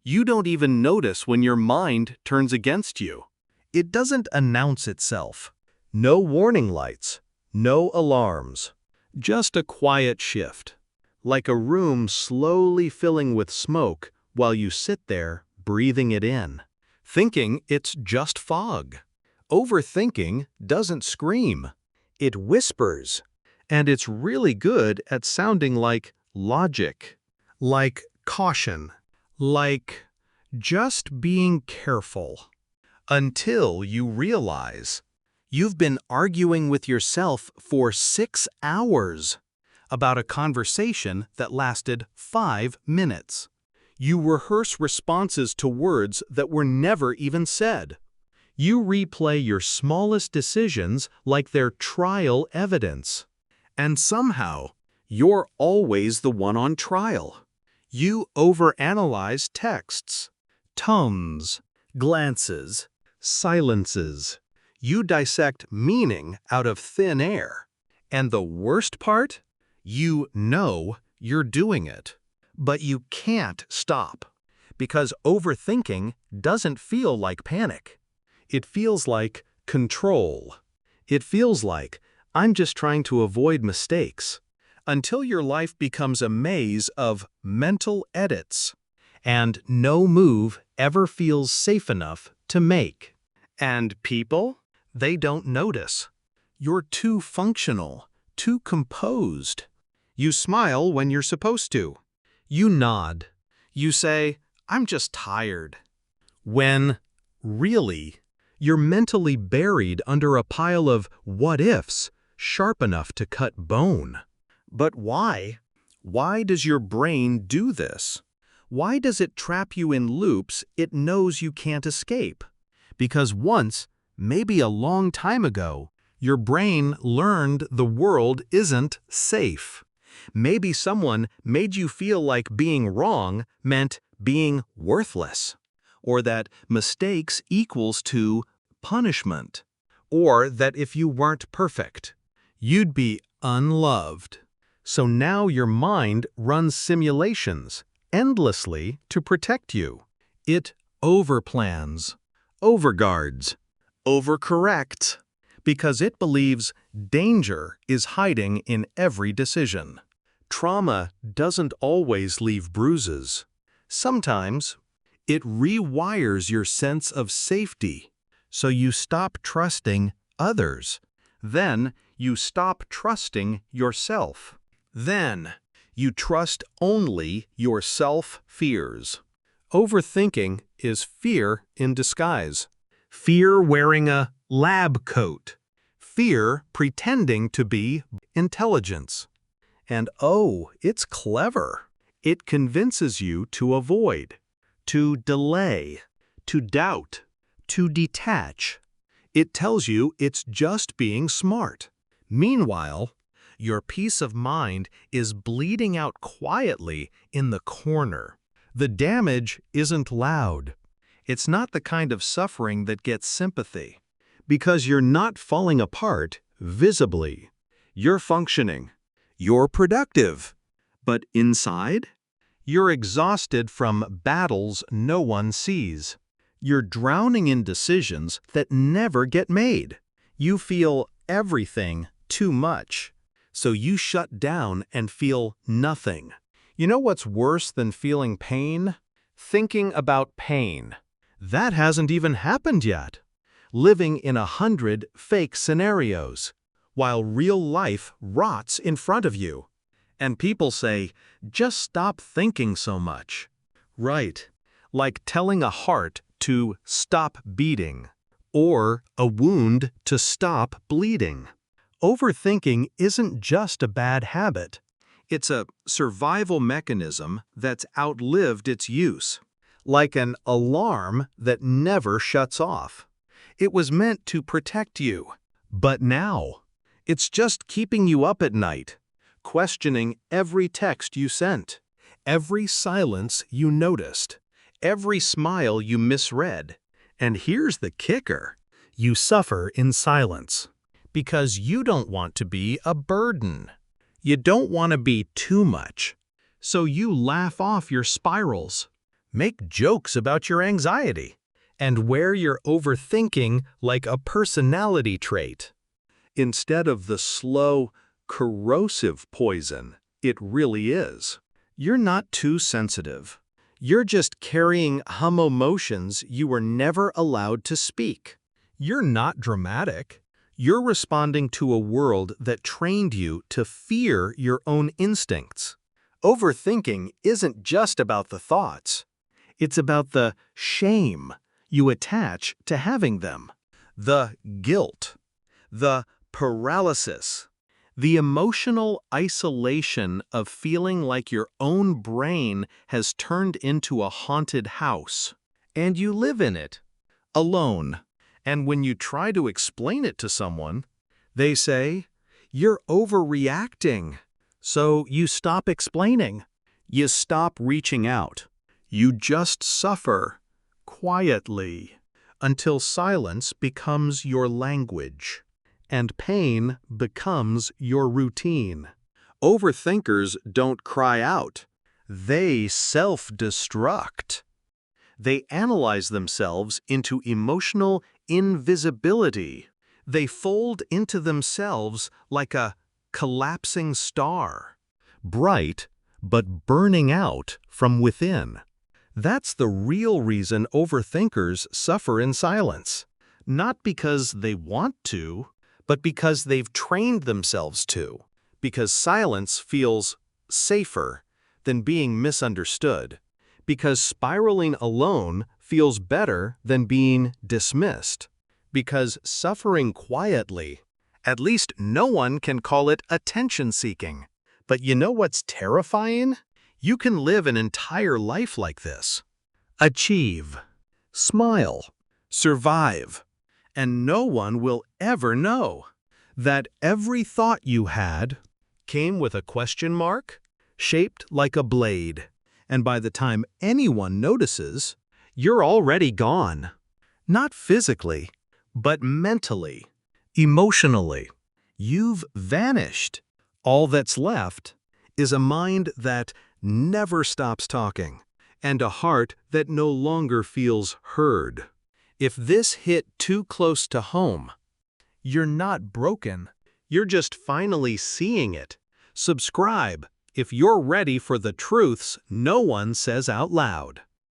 You don't even notice when your mind turns against you. It doesn't announce itself. No warning lights, no alarms. Just a quiet shift. Like a room slowly filling with smoke while you sit there breathing it in, thinking it's just fog. Overthinking doesn't scream. It whispers. And it's really good at sounding like logic, like caution, like just being careful. Until you realize you've been arguing with yourself for 6 hours about a conversation that lasted 5 minutes. You rehearse responses to words that were never even said. You replay your smallest decisions like they're trial evidence. And somehow, you're always the one on trial. You overanalyze texts, tones, glances, silences. You dissect meaning out of thin air. And the worst part? You know you're doing it. But you can't stop. Because overthinking doesn't feel like panic. It feels like control. It feels like I'm just trying to avoid mistakes. Until your life becomes a maze of mental edits. And no move ever feels safe enough to make. And people, they don't notice. You're too functional, too composed. You smile when you're supposed to. You nod. You say, I'm just tired. When, really, you're mentally buried under a pile of what-ifs sharp enough to cut bone. But why? Why does your brain do this? Why does it trap you in loops it knows you can't escape? Because once, maybe a long time ago, your brain learned the world isn't safe. Maybe someone made you feel like being wrong meant being worthless, or that mistakes equals to punishment, or that if you weren't perfect, you'd be unloved. So now your mind runs simulations endlessly to protect you. It overplans, overguards, overcorrects, because it believes danger is hiding in every decision. Trauma doesn't always leave bruises. Sometimes, it rewires your sense of safety, so you stop trusting others. Then, you stop trusting yourself. Then, you trust only your self-fears. Overthinking is fear in disguise. Fear wearing a lab coat. Fear pretending to be intelligence. And oh, it's clever. It convinces you to avoid, to delay, to doubt, to detach. It tells you it's just being smart. Meanwhile, your peace of mind is bleeding out quietly in the corner. The damage isn't loud. It's not the kind of suffering that gets sympathy. Because you're not falling apart visibly. You're functioning. You're productive. But inside, you're exhausted from battles no one sees. You're drowning in decisions that never get made. You feel everything too much. So you shut down and feel nothing. You know what's worse than feeling pain? Thinking about pain. That hasn't even happened yet. Living in 100 fake scenarios, while real life rots in front of you. And people say, just stop thinking so much. Right, like telling a heart to stop beating, or a wound to stop bleeding. Overthinking isn't just a bad habit. It's a survival mechanism that's outlived its use, like an alarm that never shuts off. It was meant to protect you, but now, it's just keeping you up at night, questioning every text you sent, every silence you noticed, every smile you misread. And here's the kicker. You suffer in silence, because you don't want to be a burden. You don't want to be too much. So you laugh off your spirals. Make jokes about your anxiety, and wear your overthinking like a personality trait. Instead of the slow, corrosive poison it really is. You're not too sensitive. You're just carrying emotions you were never allowed to speak. You're not dramatic. You're responding to a world that trained you to fear your own instincts. Overthinking isn't just about the thoughts. It's about the shame you attach to having them, the guilt, the paralysis, the emotional isolation of feeling like your own brain has turned into a haunted house, and you live in it, alone. And when you try to explain it to someone, they say, "You're overreacting." So you stop explaining. You stop reaching out. You just suffer, quietly, until silence becomes your language, and pain becomes your routine. Overthinkers don't cry out. They self-destruct. They analyze themselves into emotional invisibility. They fold into themselves like a collapsing star, bright but burning out from within. That's the real reason overthinkers suffer in silence. Not because they want to, but because they've trained themselves to. Because silence feels safer than being misunderstood. Because spiraling alone feels better than being dismissed. Because suffering quietly, at least no one can call it attention-seeking. But you know what's terrifying? You can live an entire life like this. Achieve, smile, survive, and no one will ever know that every thought you had came with a question mark shaped like a blade. And by the time anyone notices, you're already gone. Not physically, but mentally, emotionally. You've vanished. All that's left is a mind that never stops talking, and a heart that no longer feels heard. If this hit too close to home, you're not broken. You're just finally seeing it. Subscribe if you're ready for the truths no one says out loud.